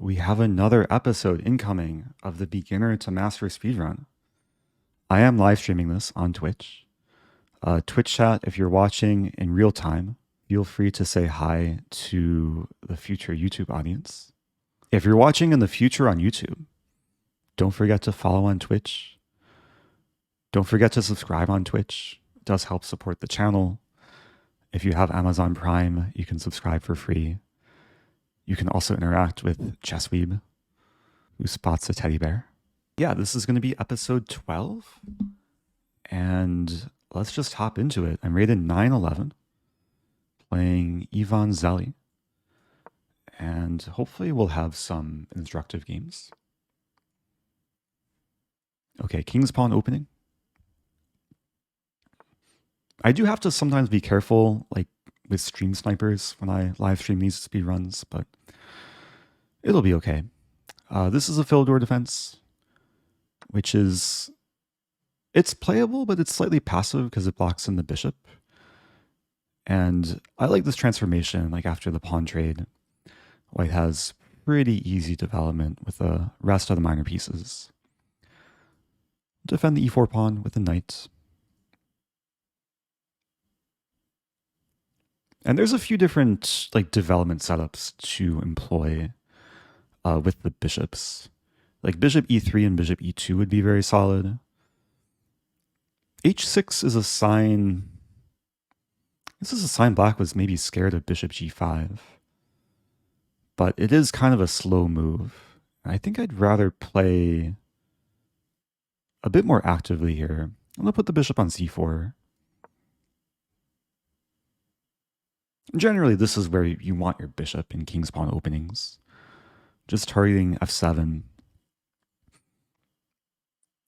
we have another episode incoming of the Beginner to Master Speedrun. I am live streaming this on Twitch. Twitch chat, if you're watching in real time, feel free to say hi to the future YouTube audience. If you're watching in the future on YouTube, don't forget to follow on Twitch. Don't forget to subscribe on Twitch. It does help support the channel. If you have Amazon Prime, you can subscribe for free. You can also interact with Chessweeb, who spots a teddy bear. Yeah, this is going to be episode 12. And let's just hop into it. I'm rated 911, playing Ivan Zeli. And hopefully we'll have some instructive games. Okay, King's Pawn opening. I do have to sometimes be careful, like with stream snipers when I live stream these speed runs, but it'll be okay. This is a Philidor Defense, which is, it's playable, but it's slightly passive because it blocks in the bishop. And I like this transformation, like after the pawn trade. White has pretty easy development with the rest of the minor pieces. Defend the e4 pawn with the knight. And there's a few different like development setups to employ with the bishops. Like bishop e3 and bishop e2 would be very solid. h6 is a sign. This is a sign black was maybe scared of bishop g5. But it is kind of a slow move. I think I'd rather play a bit more actively here. I'm going to put the bishop on c4. Generally, this is where you want your bishop in King's Pawn openings. Just targeting f7.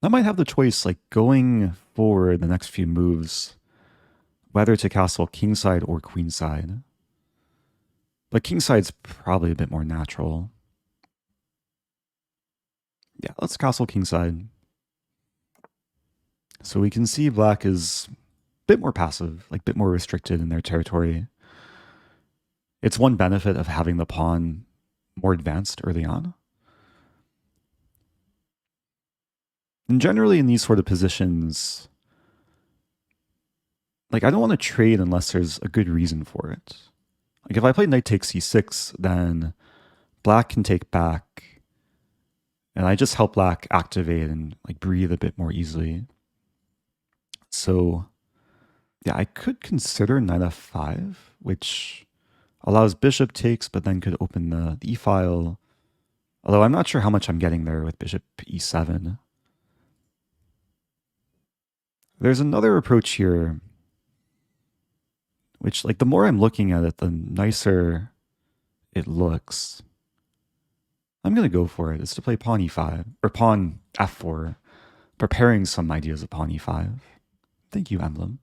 I might have the choice, like going forward the next few moves, whether to castle kingside or queenside. But kingside's probably a bit more natural. Yeah, let's castle kingside. So we can see black is a bit more passive, like a bit more restricted in their territory. It's one benefit of having the pawn more advanced early on. And generally in these sort of positions, like I don't want to trade unless there's a good reason for it. Like if I play knight takes c6, then black can take back, and I just help black activate and like breathe a bit more easily. So yeah, I could consider knight f5, which allows bishop takes, but then could open the e-file. Although I'm not sure how much I'm getting there with bishop e7. There's another approach here, which like the more I'm looking at it, the nicer it looks. I'm going to go for it. It's to play pawn e5, or pawn f4, preparing some ideas of pawn e5. Thank you, Emblem.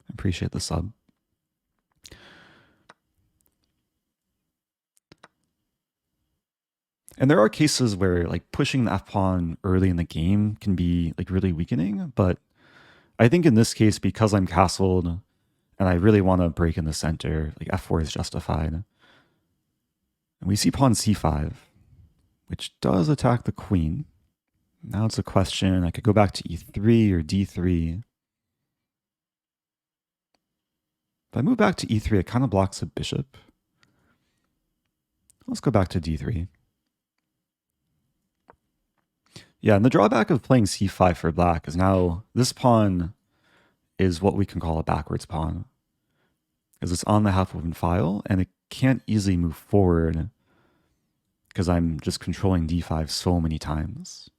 I appreciate the sub. And there are cases where like pushing the f-pawn early in the game can be like really weakening, but I think in this case, because I'm castled and I really want to break in the center, like f4 is justified. And we see pawn c5, which does attack the queen. Now it's a question, I could go back to e3 or d3. If I move back to e3, it kind of blocks the bishop. Let's go back to d3. Yeah, and the drawback of playing c5 for black is now this pawn is what we can call a backwards pawn, because it's on the half-open file and it can't easily move forward because I'm just controlling d5 so many times.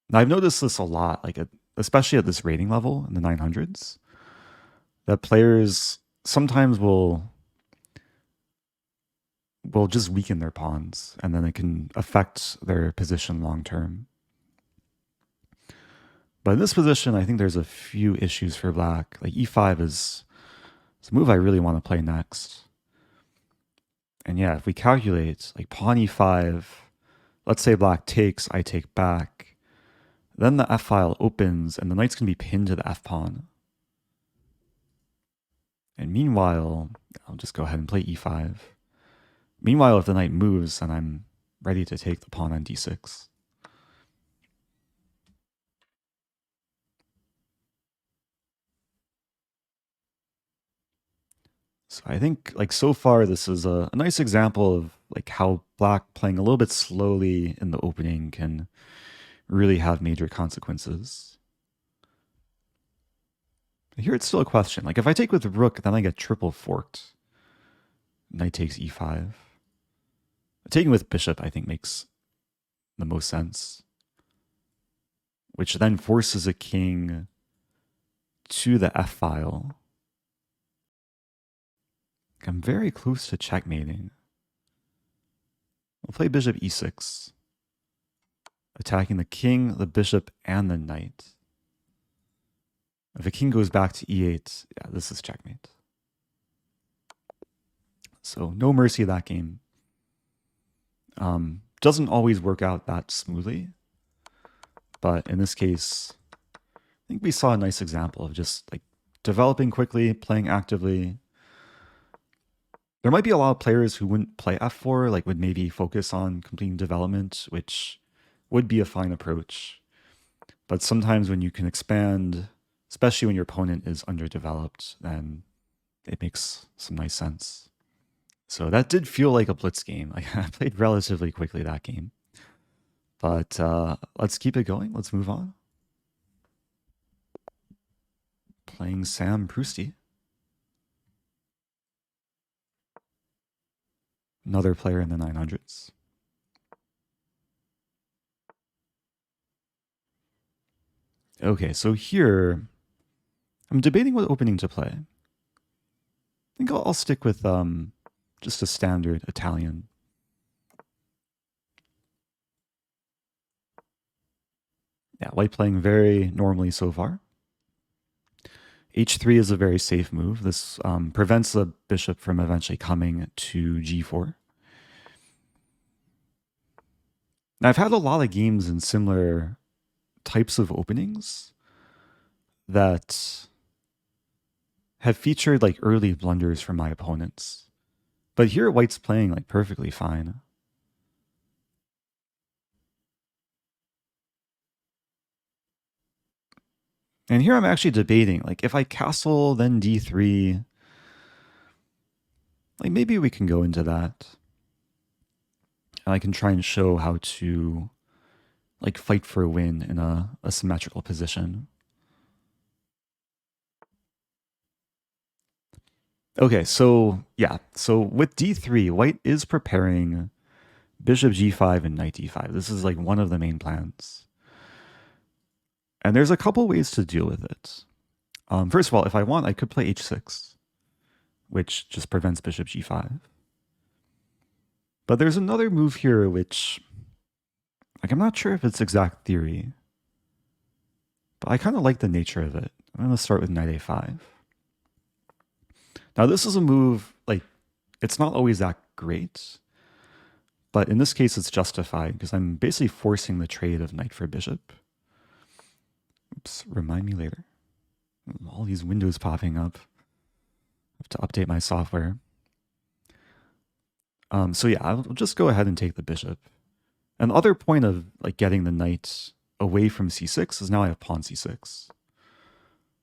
Now I've noticed this a lot, like especially at this rating level in the 900s, that players sometimes will just weaken their pawns, and then it can affect their position long term. But in this position, I think there's a few issues for black. Like e5 is a move I really want to play next. And yeah, if we calculate like pawn e5, let's say black takes, I take back, then the f-file opens and the knight's going to be pinned to the f-pawn. And meanwhile, I'll just go ahead and play e5. Meanwhile, if the knight moves, then I'm ready to take the pawn on d6. So I think like so far this is a nice example of like how black playing a little bit slowly in the opening can really have major consequences. Here it's still a question. Like if I take with rook, then I get triple forked. Knight takes e5. Taking with bishop, I think, makes the most sense. Which then forces a king to the f file. I'm very close to checkmating. We'll play bishop e6. Attacking the king, the bishop, and the knight. If the king goes back to e8, yeah, this is checkmate. So no mercy that game. Doesn't always work out that smoothly. But in this case, I think we saw a nice example of just like developing quickly, playing actively. There might be a lot of players who wouldn't play f4, like would maybe focus on completing development, which would be a fine approach. But sometimes when you can expand, especially when your opponent is underdeveloped, then it makes some nice sense. So that did feel like a blitz game. Like I played relatively quickly that game. But let's keep it going. Let's move on. Playing Sam Prousty. Another player in the 900s. Okay, so here, I'm debating what opening to play. I think I'll stick with just a standard Italian. Yeah, white playing very normally so far. H3 is a very safe move. This prevents the bishop from eventually coming to g4. Now, I've had a lot of games in similar types of openings that have featured like early blunders from my opponents. But here white's playing like perfectly fine. And here I'm actually debating, like if I castle, then d3, like maybe we can go into that. And I can try and show how to like fight for a win in a symmetrical position. Okay, so yeah, so with d3, white is preparing bishop g5 and knight d5. This is like one of the main plans. And there's a couple ways to deal with it. First of all, if I want, I could play h6, which just prevents bishop g5. But there's another move here which, like, I'm not sure if it's exact theory, but I kind of like the nature of it. I'm going to start with knight a5. Now, this is a move, like, it's not always that great, but in this case, it's justified because I'm basically forcing the trade of knight for bishop. Oops, remind me later. All these windows popping up. I have to update my software. So yeah, I'll just go ahead and take the bishop. And the other point of like getting the knight away from c6 is now I have pawn c6.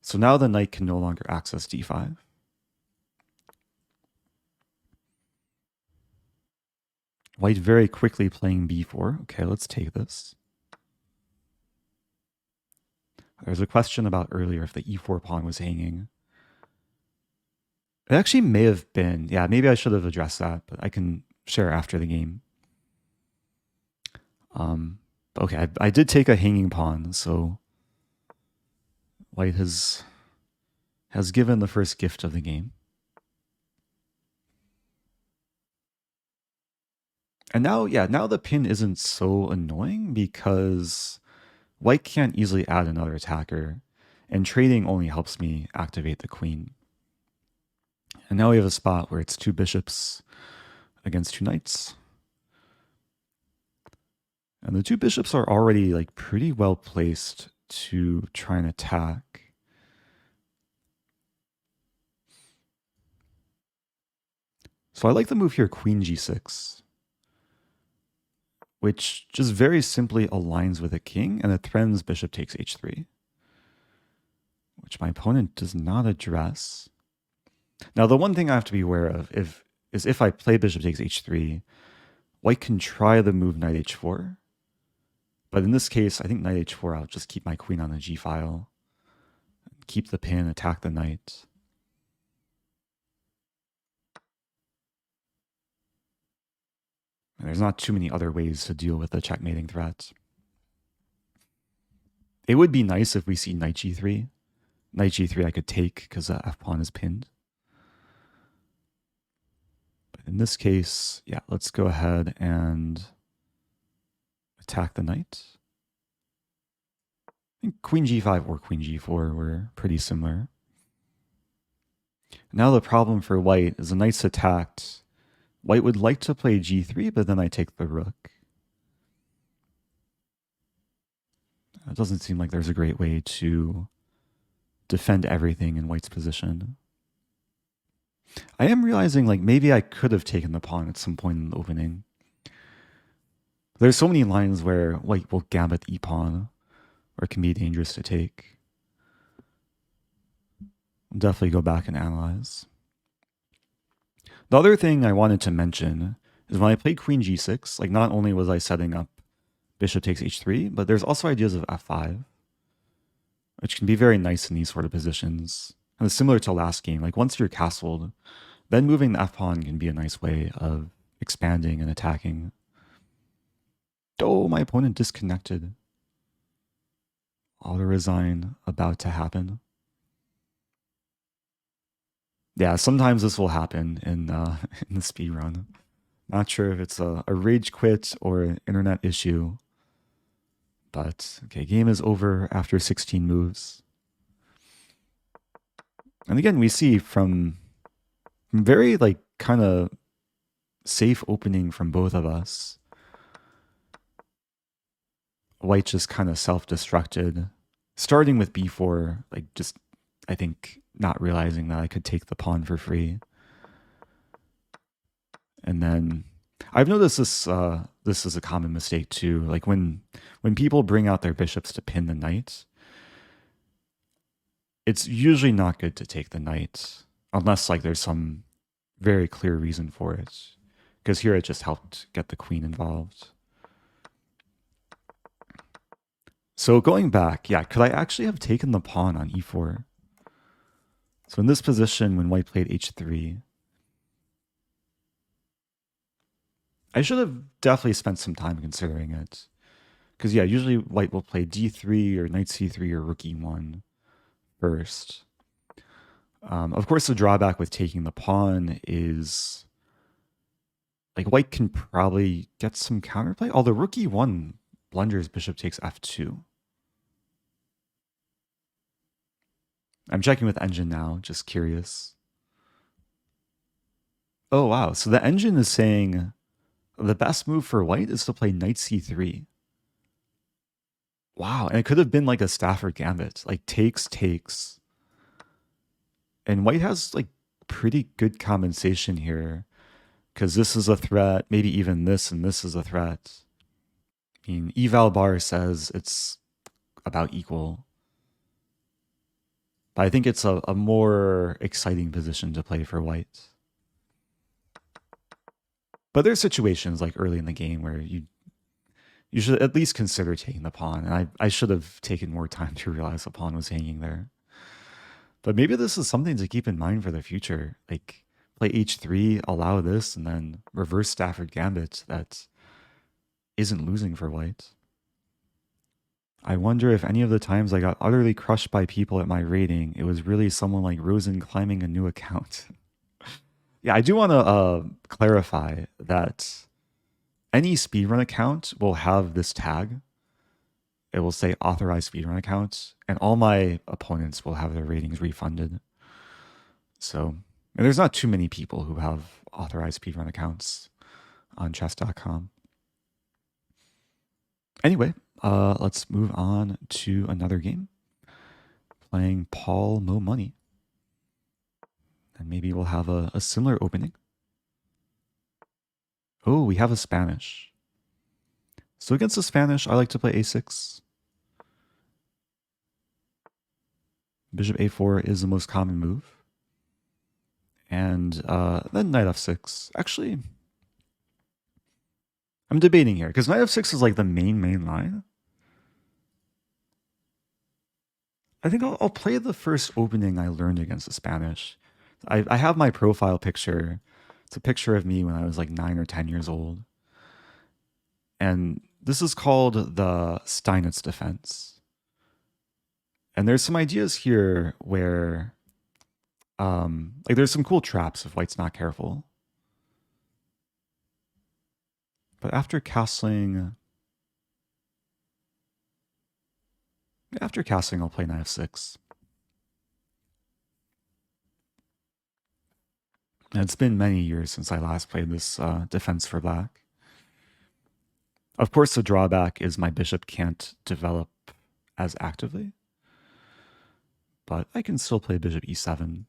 So now the knight can no longer access d5. White very quickly playing b4. Okay, let's take this. There's a question about earlier if the e4 pawn was hanging. It actually may have been. Yeah, maybe I should have addressed that, but I can share after the game. Okay, I did take a hanging pawn, so white has given the first gift of the game. And now, yeah, now the pin isn't so annoying because white can't easily add another attacker, and trading only helps me activate the queen. And now we have a spot where it's two bishops against two knights. And the two bishops are already like pretty well placed to try and attack. So I like the move here, queen g6, which just very simply aligns with a king, and it threatens bishop takes h3, which my opponent does not address. Now, the one thing I have to be aware of is if I play bishop takes h3, white can try the move knight h4. But in this case, I think knight h4, I'll just keep my queen on the g file, keep the pin, attack the knight. And there's not too many other ways to deal with the checkmating threat. It would be nice if we see knight g3. Knight g3 I could take because the f-pawn is pinned. But in this case, yeah, let's go ahead and attack the knight. I think queen g5 or queen g4 were pretty similar. Now the problem for white is the knight's attacked. White would like to play g3, but then I take the rook. It doesn't seem like there's a great way to defend everything in white's position. I am realizing like maybe I could have taken the pawn at some point in the opening. There's so many lines where white will gambit the e-pawn, or it can be dangerous to take. I'll definitely go back and analyze. The other thing I wanted to mention is when I played queen g6, like not only was I setting up bishop takes h3, but there's also ideas of f5, which can be very nice in these sort of positions. And it's similar to last game, like once you're castled, then moving the f-pawn can be a nice way of expanding and attacking. Oh, my opponent disconnected. Auto resign about to happen. Yeah, sometimes this will happen in the speed run. Not sure if it's a rage quit or an internet issue. But okay, game is over after 16 moves. And again, we see from very like kind of safe opening from both of us. White just kind of self-destructed, starting with b4, like just, I think, not realizing that I could take the pawn for free. And then I've noticed this is a common mistake too. Like when people bring out their bishops to pin the knight, it's usually not good to take the knight unless like there's some very clear reason for it. Because here it just helped get the queen involved. So going back, yeah, could I actually have taken the pawn on e4? So in this position, when white played h3, I should have definitely spent some time considering it. Because yeah, usually white will play d3 or knight c3 or rook e1 first. Of course, the drawback with taking the pawn is like white can probably get some counterplay, although rook e1 blunders bishop takes f2. I'm checking with engine now, just curious. Oh, wow. So the engine is saying the best move for white is to play knight c3. Wow. And it could have been like a Stafford gambit, like takes. And white has like pretty good compensation here because this is a threat. Maybe even this and this is a threat. I mean, eval bar says it's about equal. But I think it's a more exciting position to play for white. But there's situations like early in the game where you should at least consider taking the pawn. And I should have taken more time to realize the pawn was hanging there. But maybe this is something to keep in mind for the future. Like play h3, allow this, and then reverse Stafford gambit that isn't losing for white. I wonder if any of the times I got utterly crushed by people at my rating, it was really someone like Rosen climbing a new account. Yeah, I do want to clarify that any speedrun account will have this tag. It will say authorized speedrun account, and all my opponents will have their ratings refunded. So, and there's not too many people who have authorized speedrun accounts on chess.com. Anyway, let's move on to another game. Playing Paul Mo Money. And maybe we'll have a similar opening. Oh, we have a Spanish. So against the Spanish, I like to play a6. Bishop a4 is the most common move. And then knight f6. Actually, I'm debating here, because knight f6 is like the main line. I think I'll play the first opening I learned against the Spanish. I have my profile picture. It's a picture of me when I was like 9 or 10 years old. And this is called the Steinitz Defense. And there's some ideas here where, like, there's some cool traps if white's not careful. But after castling, I'll play knight f6. And it's been many years since I last played this defense for black. Of course, the drawback is my bishop can't develop as actively, but I can still play bishop e7.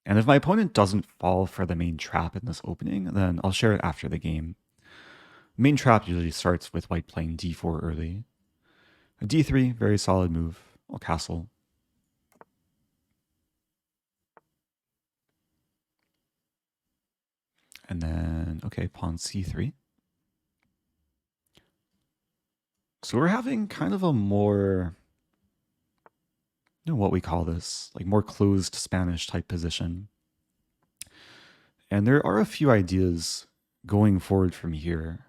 And if my opponent doesn't fall for the main trap in this opening, then I'll share it after the game. Main trap usually starts with white playing d4 early. A d3, very solid move. I'll castle. And then, okay, pawn c3. So we're having kind of a more, what we call this, like more closed Spanish type position. And there are a few ideas going forward from here.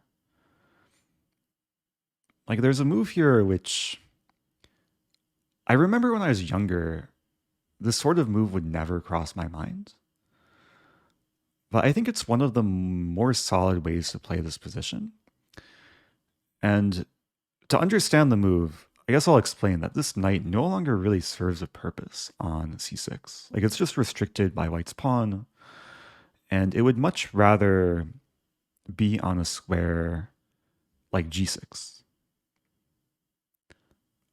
Like there's a move here which I remember when I was younger, this sort of move would never cross my mind. But I think it's one of the more solid ways to play this position. And to understand the move, I guess I'll explain that this knight no longer really serves a purpose on c6. Like it's just restricted by white's pawn, and it would much rather be on a square like g6.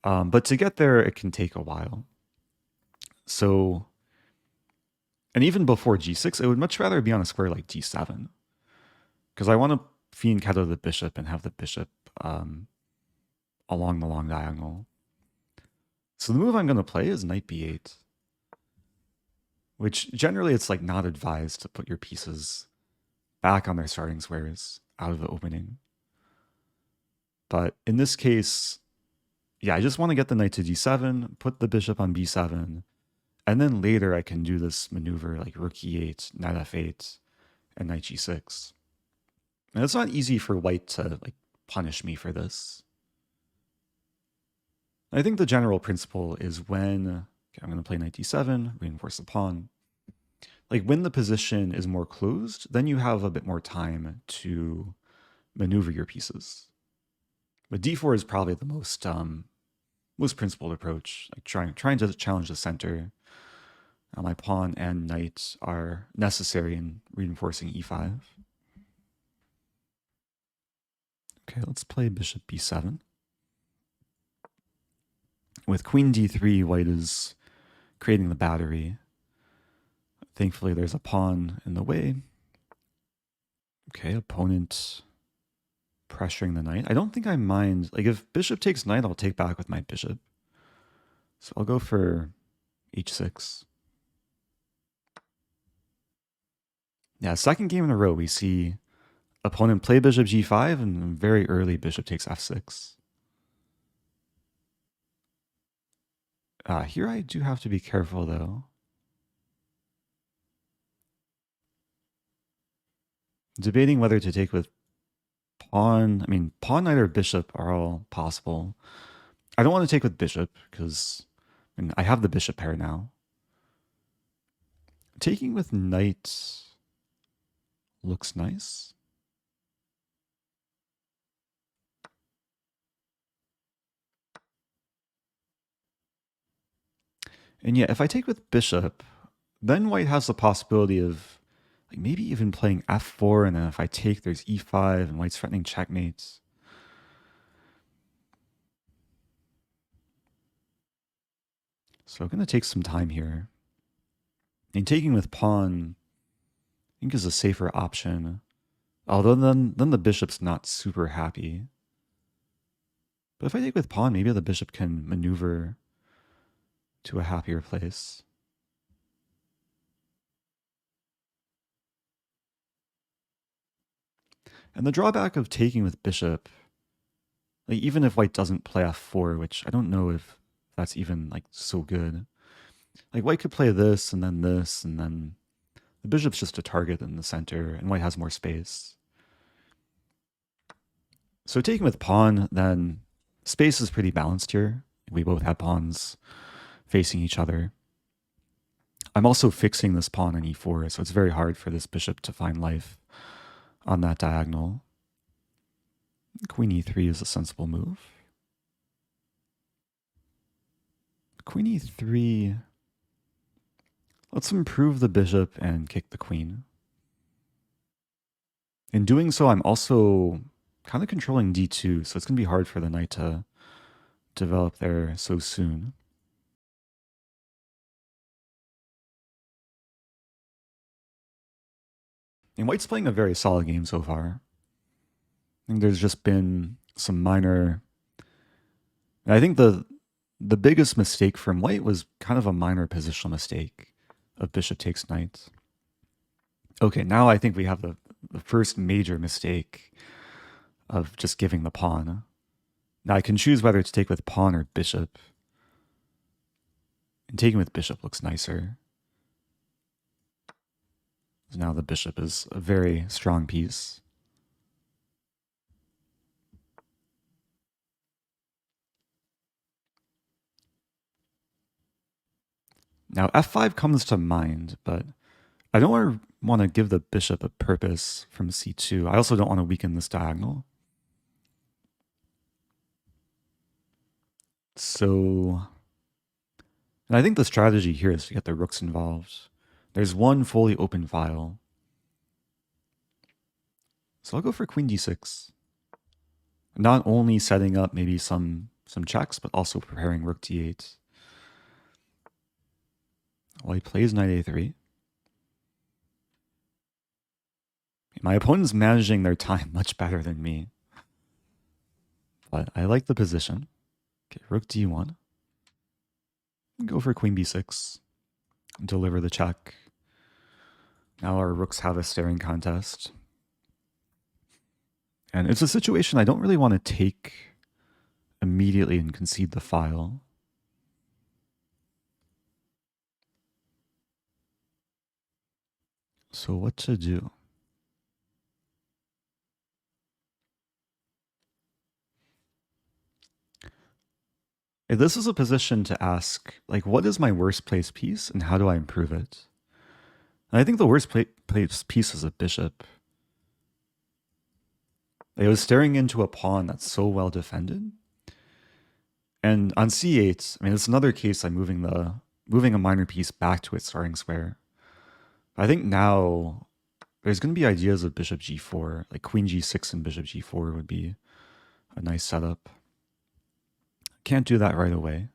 But to get there, it can take a while. So, and even before g6, it would much rather be on a square like d7, because I want to fianchetto the bishop and have the bishop along the long diagonal. So the move I'm going to play is knight b8, which generally it's like not advised to put your pieces back on their starting squares out of the opening. But in this case, yeah, I just want to get the knight to d7, put the bishop on b7, and then later I can do this maneuver like rook e8, knight f8, and knight g6. And it's not easy for white to like punish me for this. I think the general principle is when, okay, I'm going to play knight d7, reinforce the pawn. Like when the position is more closed, then you have a bit more time to maneuver your pieces. But d4 is probably the most principled approach, like trying to challenge the center. My pawn and knight are necessary in reinforcing e5. Okay, let's play bishop b7. With queen d3, white is creating the battery. Thankfully, there's a pawn in the way. Okay, opponent pressuring the knight. I don't think I mind. Like, if bishop takes knight, I'll take back with my bishop. So I'll go for h6. Yeah, second game in a row, we see opponent play bishop g5, and very early bishop takes f6. Here I do have to be careful, though. Debating whether to take with pawn. I mean, pawn, knight, or bishop are all possible. I don't want to take with bishop because I have the bishop pair now. Taking with knight looks nice. And yeah, if I take with bishop, then white has the possibility of like maybe even playing f4, and then if I take, there's e5, and white's threatening checkmates. So I'm going to take some time here. And taking with pawn think is a safer option. Although then the bishop's not super happy. But if I take with pawn, maybe the bishop can maneuver to a happier place. And the drawback of taking with bishop, like even if white doesn't play f4, which I don't know if that's even like so good. Like white could play this, and then the bishop's just a target in the center, and white has more space. So taking with pawn, then space is pretty balanced here. We both have pawns facing each other. I'm also fixing this pawn on e4, so it's very hard for this bishop to find life on that diagonal. Queen e3 is a sensible move. Queen e3. Let's improve the bishop and kick the queen. In doing so, I'm also kind of controlling d2, so it's going to be hard for the knight to develop there so soon. And white's playing a very solid game so far. I think there's just been some minor... And I think the biggest mistake from white was kind of a minor positional mistake of bishop takes knight. Okay, now I think we have the first major mistake of just giving the pawn. Now I can choose whether to take with pawn or bishop. And taking with bishop looks nicer. So now the bishop is a very strong piece. Now f5 comes to mind, but I don't want to give the bishop a purpose from c2. I also don't want to weaken this diagonal. So, and I think the strategy here is to get the rooks involved. There's one fully open file. So I'll go for queen d6. Not only setting up maybe some checks, but also preparing rook d8. Well, he plays knight a3. My opponent's managing their time much better than me. But I like the position. Okay, rook d1. Go for queen b6. Deliver the check. Now our rooks have a staring contest. And it's a situation I don't really want to take immediately and concede the file. So what to do? This is a position to ask, like, what is my worst place piece and how do I improve it? And I think the worst place piece is a bishop. It was staring into a pawn that's so well defended. And on c8, I mean, it's another case I'm moving a minor piece back to its starting square. I think now there's going to be ideas of bishop g4, like queen g6 and bishop g4 would be a nice setup. Can't do that right away.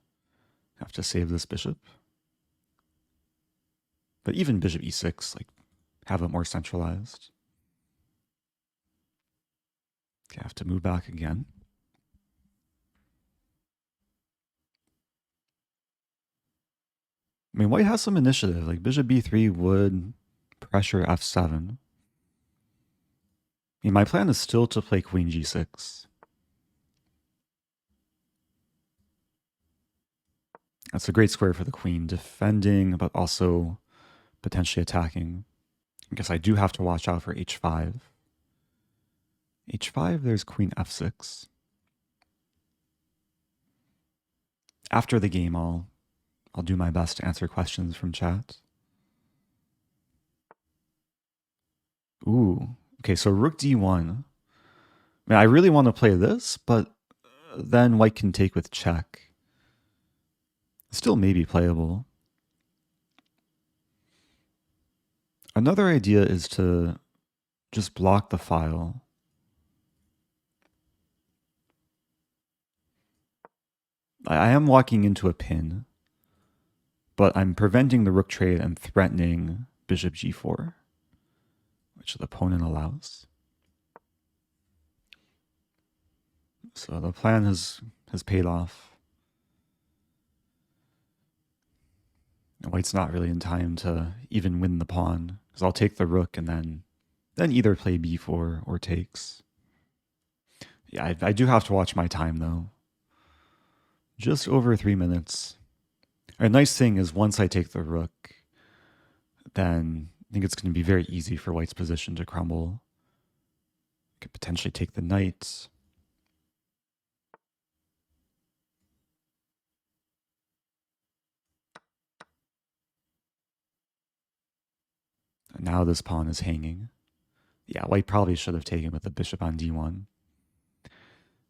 Have to save this bishop. But even bishop e6, like, have it more centralized. Okay, I have to move back again. I mean, white has some initiative. Like, bishop b3 would pressure f7. I mean, my plan is still to play queen g6. That's a great square for the queen, defending, but also potentially attacking. I guess I do have to watch out for h5. h5, there's queen f6. After the game, I'll do my best to answer questions from chat. Ooh, okay, so rook d1. I mean, I really want to play this, but then white can take with check. Still maybe playable. Another idea is to just block the file. I am walking into a pin, but I'm preventing the rook trade and threatening bishop g4. which the opponent allows. So the plan has paid off. White's not really in time to even win the pawn, because I'll take the rook and then either play b4 or takes. Yeah, I do have to watch my time though. Just over 3 minutes. A nice thing is once I take the rook, then I think it's going to be very easy for White's position to crumble. Could potentially take the knight. And now this pawn is hanging. Yeah, White probably should have taken with the bishop on d1.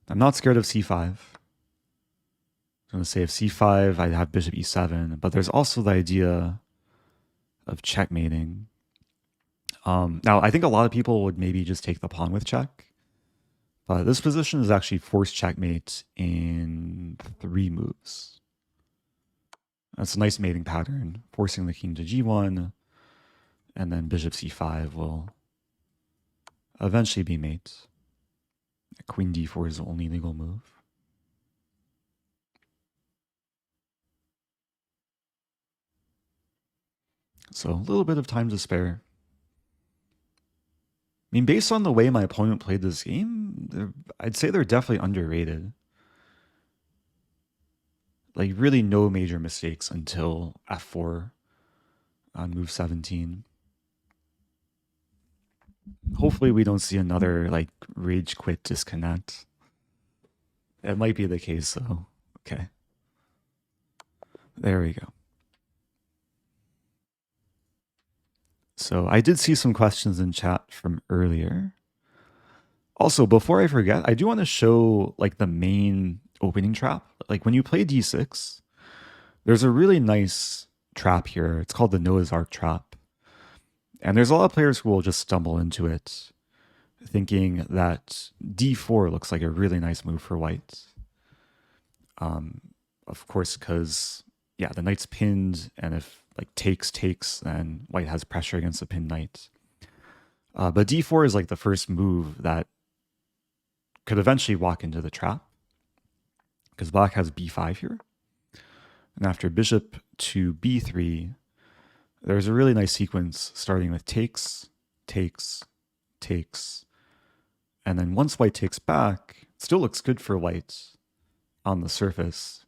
I'm not scared of c5. I'm going to say if c5, I'd have bishop e7, but there's also the idea of checkmating. Now, I think a lot of people would maybe just take the pawn with check, but this position is actually forced checkmate in 3 moves. That's a nice mating pattern, forcing the king to g1, and then bishop c5 will eventually be mate. Queen d4 is the only legal move. So a little bit of time to spare. I mean, based on the way my opponent played this game, I'd say they're definitely underrated. Like, really no major mistakes until f4 on move 17. Hopefully we don't see another, like, rage quit disconnect. It might be the case, though. Okay. There we go. So I did see some questions in chat from earlier. Also, before I forget, I do want to show like the main opening trap. Like when you play d6, there's a really nice trap here. It's called the Noah's Ark trap. And there's a lot of players who will just stumble into it thinking that d4 looks like a really nice move for white. Of course, because, yeah, the knight's pinned, and if like takes, then white has pressure against the pinned knight. But d4 is like the first move that could eventually walk into the trap, because black has b5 here. And after bishop to b3, there's a really nice sequence starting with takes, and then once white takes back, it still looks good for white on the surface.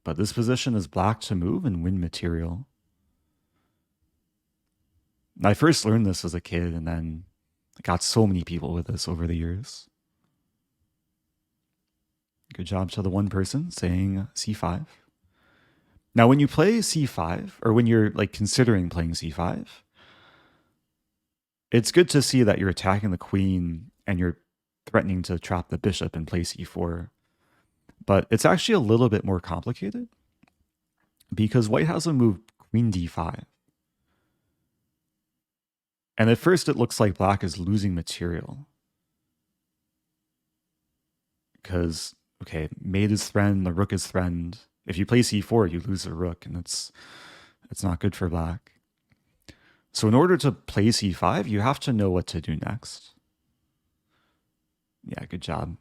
But this position is black to move and win material. I first learned this as a kid, and then I got so many people with this over the years. Good job to the one person saying c5. Now, when you play c5, or when you're like considering playing c5, it's good to see that you're attacking the queen and you're threatening to trap the bishop and play c4. But it's actually a little bit more complicated because white has a move queen d5. And at first it looks like black is losing material. Because, okay, mate is threatened, the rook is threatened. If you play c4, you lose the rook, and it's not good for black. So in order to play c5, you have to know what to do next. Yeah, good job.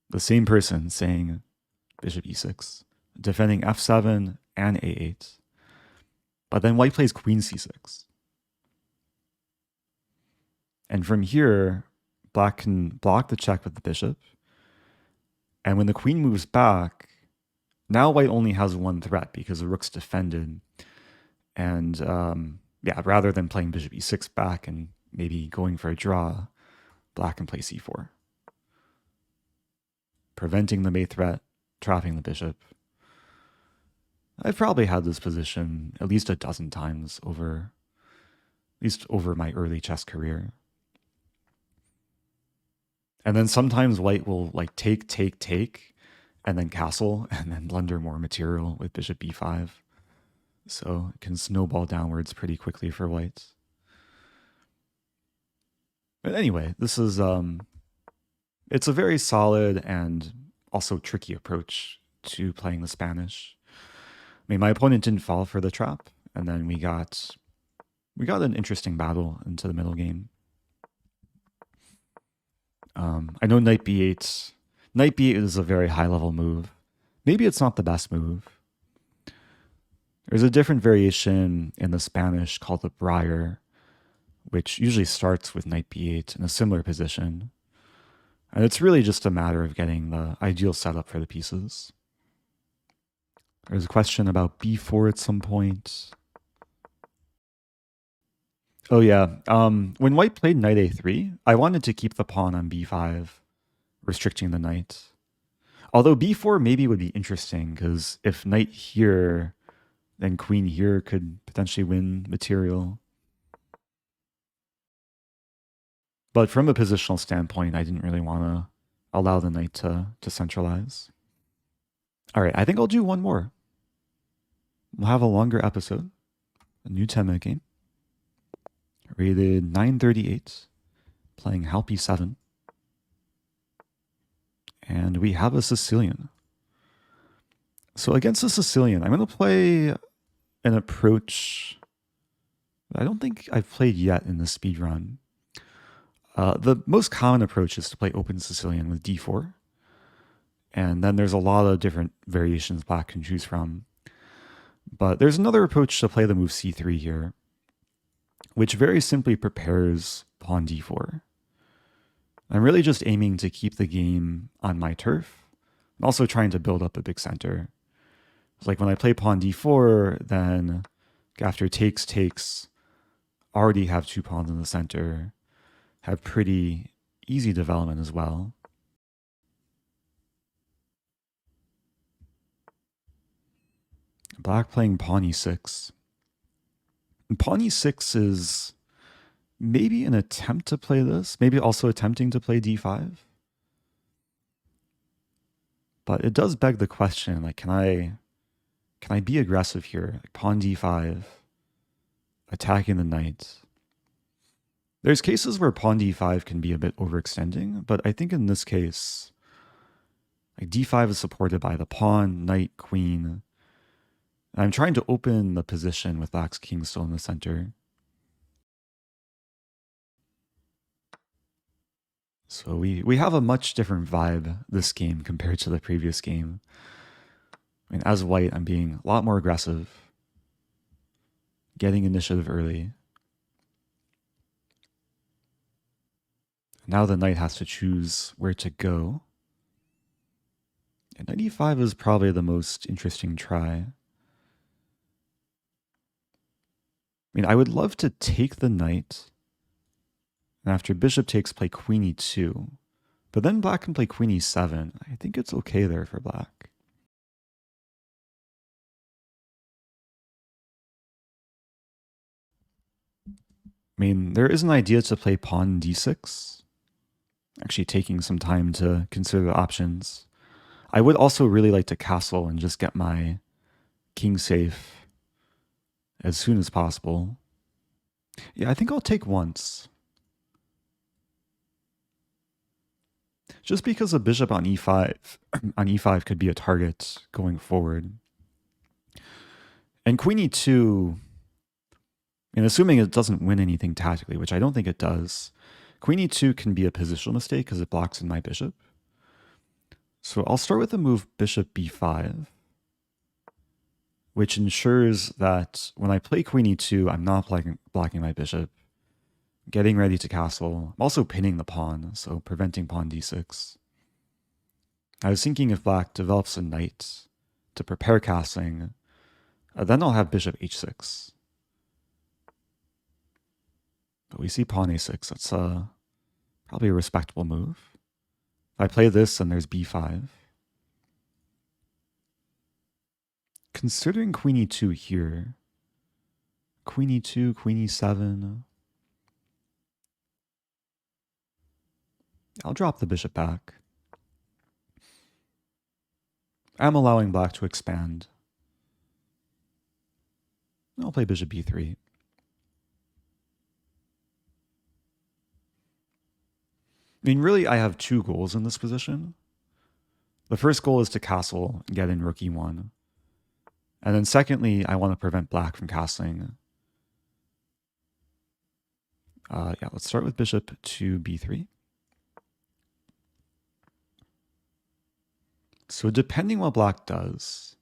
The same person saying bishop e6, defending f7 and a8. But then white plays queen c6. And from here, black can block the check with the bishop. And when the queen moves back, now white only has one threat because the rook's defended. And yeah, rather than playing bishop e6 back and maybe going for a draw, black can play c4. Preventing the mate threat, trapping the bishop. I've probably had this position at least a dozen times over my early chess career. And then sometimes white will like take, and then castle, and then blunder more material with bishop b5. So it can snowball downwards pretty quickly for white. But anyway, this is it's a very solid and also tricky approach to playing the Spanish. I mean, my opponent didn't fall for the trap, and then we got We got an interesting battle into the middle game. I know knight b8. Knight b8 is a very high-level move. Maybe it's not the best move. There's a different variation in the Spanish called the briar, which usually starts with knight b8 in a similar position. And it's really just a matter of getting the ideal setup for the pieces. There's a question about b4 at some point. Oh yeah, when white played knight a3, I wanted to keep the pawn on b5, restricting the knight. Although b4 maybe would be interesting, because if knight here, then queen here could potentially win material. But from a positional standpoint, I didn't really want to allow the knight to centralize. All right, I think I'll do one more. We'll have a longer episode, a new 10-minute game. Rated 938, playing Halp e7. And we have a Sicilian. So against the Sicilian, I'm going to play an approach that I don't think I've played yet in the speedrun. The most common approach is to play open Sicilian with d4. And then there's a lot of different variations black can choose from. But there's another approach to play the move c3 here, which very simply prepares pawn d4. I'm really just aiming to keep the game on my turf, and also trying to build up a big center. It's like when I play pawn d4, then after takes, already have 2 pawns in the center, have pretty easy development as well. Black playing pawn e6. And pawn e6 is maybe an attempt to play this, maybe also attempting to play d5. But it does beg the question, like, can I be aggressive here? Like pawn d5, attacking the knight. There's cases where pawn d5 can be a bit overextending, but I think in this case, like d5 is supported by the pawn, knight, queen. And I'm trying to open the position with black's king still in the center. So we have a much different vibe this game compared to the previous game. I mean, as white, I'm being a lot more aggressive, getting initiative early. Now the knight has to choose where to go. And knight e5 is probably the most interesting try. I mean, I would love to take the knight, and after bishop takes, play queen e2. But then black can play queen e7. I think it's okay there for black. I mean, there is an idea to play pawn d6. Actually taking some time to consider the options. I would also really like to castle and just get my king safe as soon as possible. Yeah, I think I'll take once. Just because a bishop on e5 could be a target going forward. And queen e2, and assuming it doesn't win anything tactically, which I don't think it does, queen e2 can be a positional mistake because it blocks in my bishop. So I'll start with the move bishop b5, which ensures that when I play queen e2, I'm not blocking my bishop, getting ready to castle. I'm also pinning the pawn, so preventing pawn d6. I was thinking if black develops a knight to prepare castling, then I'll have bishop h6. But we see pawn a6. That's probably a respectable move. If I play this, then there's b5. Considering queen e2 here, queen e2, queen e7, I'll drop the bishop back. I'm allowing black to expand. I'll play bishop b3. I mean, really, I have 2 goals in this position. The first goal is to castle and get in rook e1. And then secondly, I want to prevent black from castling. Yeah, let's start with bishop to b3. So depending what black does,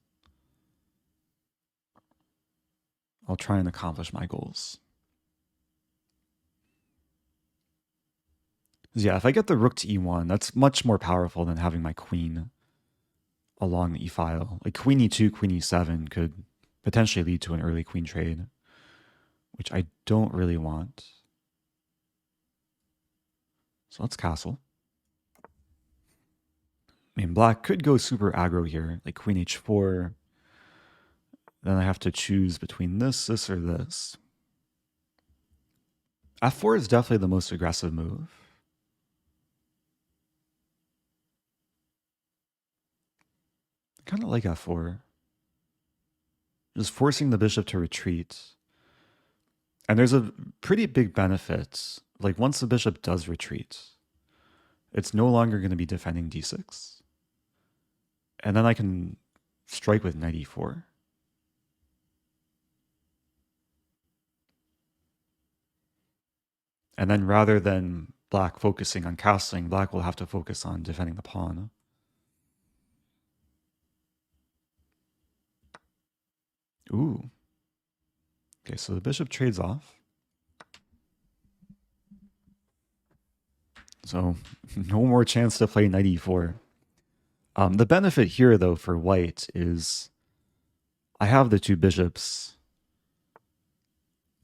I'll try and accomplish my goals. Yeah, if I get the rook to e1, that's much more powerful than having my queen along the e-file. Like queen e2, queen e7 could potentially lead to an early queen trade, which I don't really want. So let's castle. I mean, black could go super aggro here, like queen h4. Then I have to choose between this or this. f4 is definitely the most aggressive move. I kind of like f4. Just forcing the bishop to retreat. And there's a pretty big benefit. Like once the bishop does retreat, it's no longer going to be defending d6. And then I can strike with knight e4. And then rather than black focusing on castling, black will have to focus on defending the pawn. Ooh. Okay, so the bishop trades off. So no more chance to play knight e4. The benefit here, though, for white is I have the two bishops.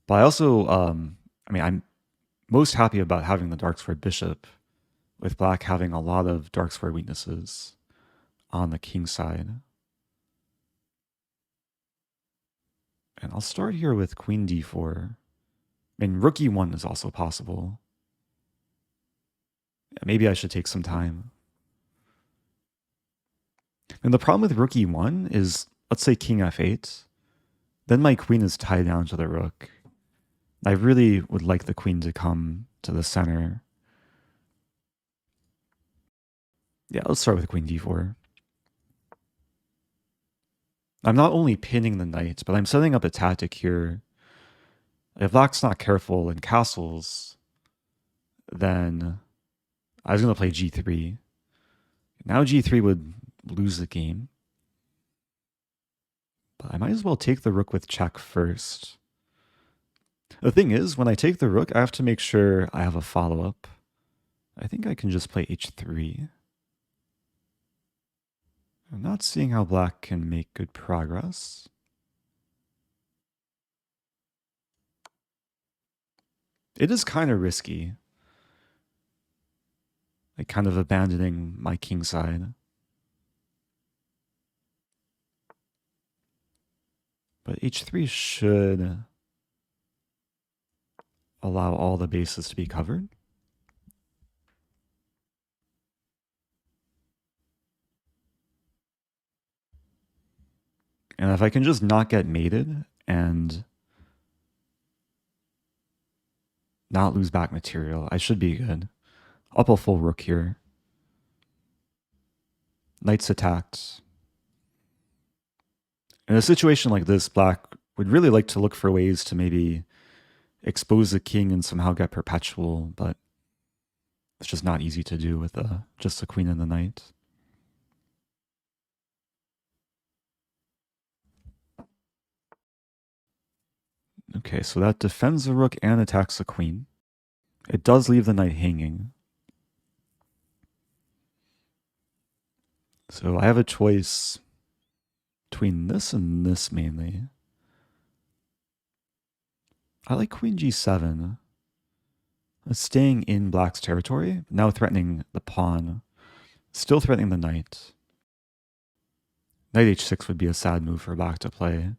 But I also, I mean, I'm most happy about having the dark square bishop, with black having a lot of dark square weaknesses on the king side. And I'll start here with queen d4. I mean, rook e1 is also possible. Maybe I should take some time. And the problem with rook e1 is, let's say king f8. Then my queen is tied down to the rook. I really would like the queen to come to the center. Yeah, let's start with queen d4. I'm not only pinning the knight, but I'm setting up a tactic here. If black's not careful and castles, then I was going to play g3. Now g3 would lose the game. But I might as well take the rook with check first. The thing is, when I take the rook, I have to make sure I have a follow-up. I think I can just play h3. I'm not seeing how black can make good progress. It is kind of risky. Like kind of abandoning my king side. But h3 should allow all the bases to be covered. And if I can just not get mated and not lose back material, I should be good. Up a full rook here. Knight's attacked. In a situation like this, black would really like to look for ways to maybe expose the king and somehow get perpetual, but it's just not easy to do with just the queen and the knight. Okay, so that defends the rook and attacks the queen. It does leave the knight hanging. So I have a choice between this and this mainly. I like queen g7. It's staying in black's territory, now threatening the pawn, still threatening the knight. Knight h6 would be a sad move for black to play,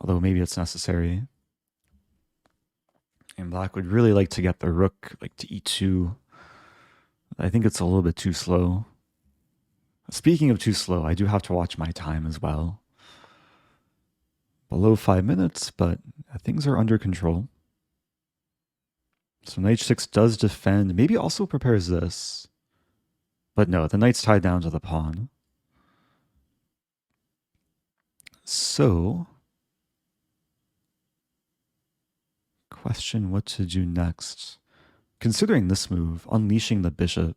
although maybe it's necessary. And black would really like to get the rook like to e2. I think it's a little bit too slow. Speaking of too slow, I do have to watch my time as well. Below 5 minutes, but things are under control. So knight h6 does defend, maybe also prepares this. But no, the knight's tied down to the pawn. So question what to do next. Considering this move, unleashing the bishop.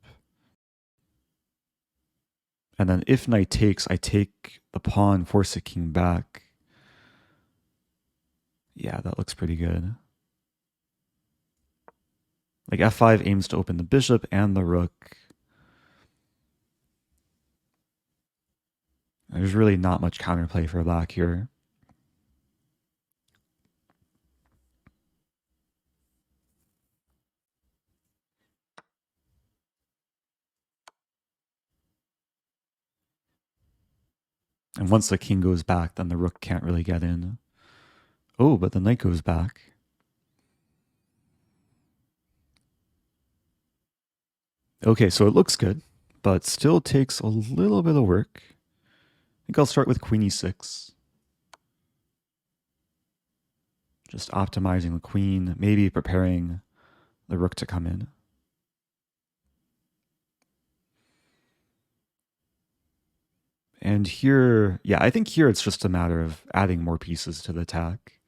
And then if knight takes, I take the pawn, force the king back. Yeah, that looks pretty good. Like f5 aims to open the bishop and the rook. There's really not much counterplay for black here. And once the king goes back, then the rook can't really get in. Oh, but the knight goes back. Okay, so it looks good, but still takes a little bit of work. I think I'll start with queen e6. Just optimizing the queen, maybe preparing the rook to come in. And here, yeah, I think here it's just a matter of adding more pieces to the attack.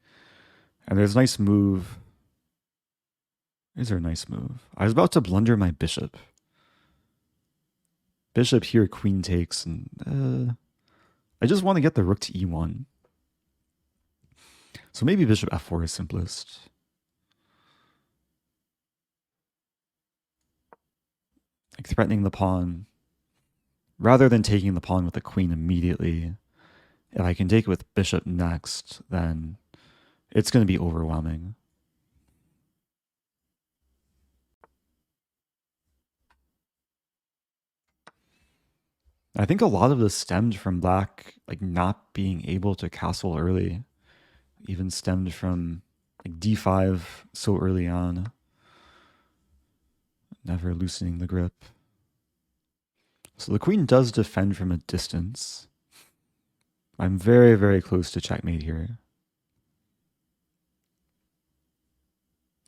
And there's a nice move. Is there a nice move? I was about to blunder my bishop. Bishop here, queen takes, and I just want to get the rook to e1. So maybe bishop f4 is simplest. Like threatening the pawn. Rather than taking the pawn with the queen immediately, if I can take it with bishop next, then it's going to be overwhelming. I think a lot of this stemmed from black like not being able to castle early. Even stemmed from like d5 so early on. Never loosening the grip. So the queen does defend from a distance. I'm very, very close to checkmate here.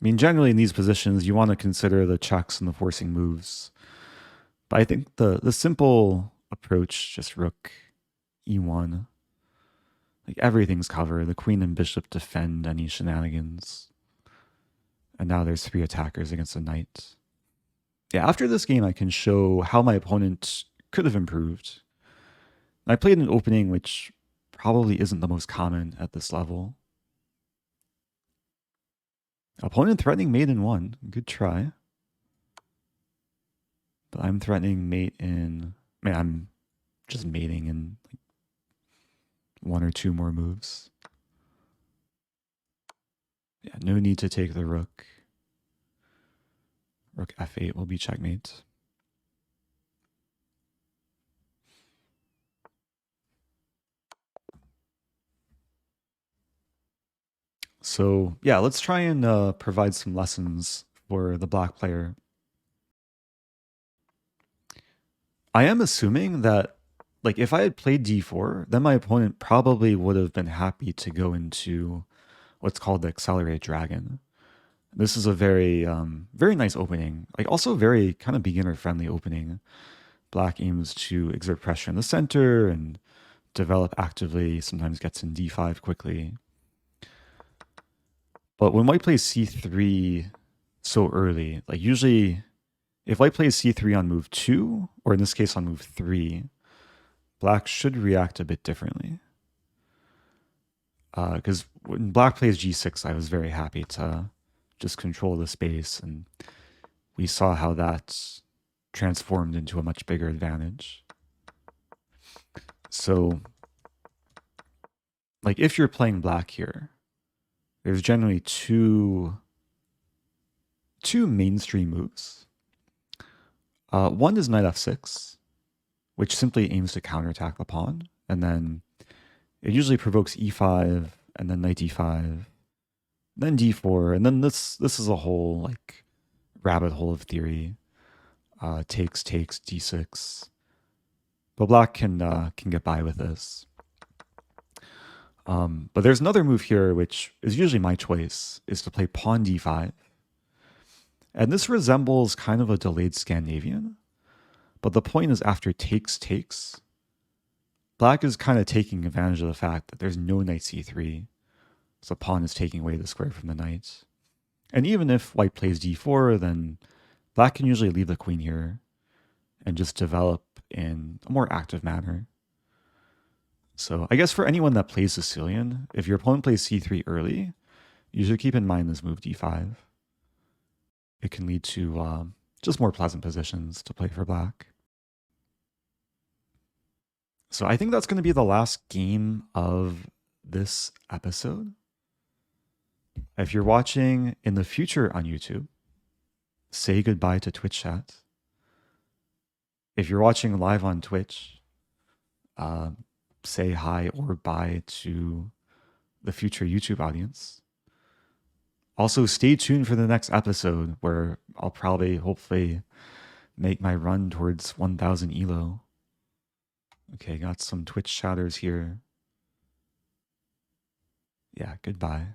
I mean, generally in these positions, you want to consider the checks and the forcing moves. But I think the simple approach, just rook e1, like everything's covered. The queen and bishop defend any shenanigans. And now there's 3 attackers against a knight. Yeah, after this game, I can show how my opponent could have improved. I played an opening which probably isn't the most common at this level. Opponent threatening mate in 1. Good try. But I'm threatening mate in... I mean, I'm just mating in like 1 or 2 more moves. Yeah, no need to take the rook. Rook f8 will be checkmate. So yeah, let's try and provide some lessons for the black player. I am assuming that like if I had played d4, then my opponent probably would have been happy to go into what's called the accelerated dragon. This is a very, very nice opening. Like also very kind of beginner-friendly opening. Black aims to exert pressure in the center and develop actively, sometimes gets in d5 quickly. But when white plays c3 so early, like usually if white plays c3 on move 2, or in this case on move 3, black should react a bit differently. Because when black plays g6, I was very happy to just control the space, and we saw how that transformed into a much bigger advantage. So, like if you're playing black here, there's generally two mainstream moves. One is knight f6, which simply aims to counterattack the pawn, and then it usually provokes e5, and then knight d5, then d4, and then this is a whole like rabbit hole of theory. Takes d6, but black can get by with this. But there's another move here which is usually my choice, is to play pawn d5, and this resembles kind of a delayed Scandinavian. But the point is, after takes, black is kind of taking advantage of the fact that there's no knight c3, so pawn is taking away the square from the knight. And even if white plays d4, then black can usually leave the queen here and just develop in a more active manner. So I guess for anyone that plays Sicilian, if your opponent plays c3 early, you should keep in mind this move d5. It can lead to just more pleasant positions to play for black. So I think that's going to be the last game of this episode. If you're watching in the future on YouTube, say goodbye to Twitch chat. If you're watching live on Twitch, say hi or bye to the future YouTube audience. Also, stay tuned for the next episode where I'll probably, hopefully, make my run towards 1000 ELO. Okay, got some Twitch chatters here. Yeah, goodbye.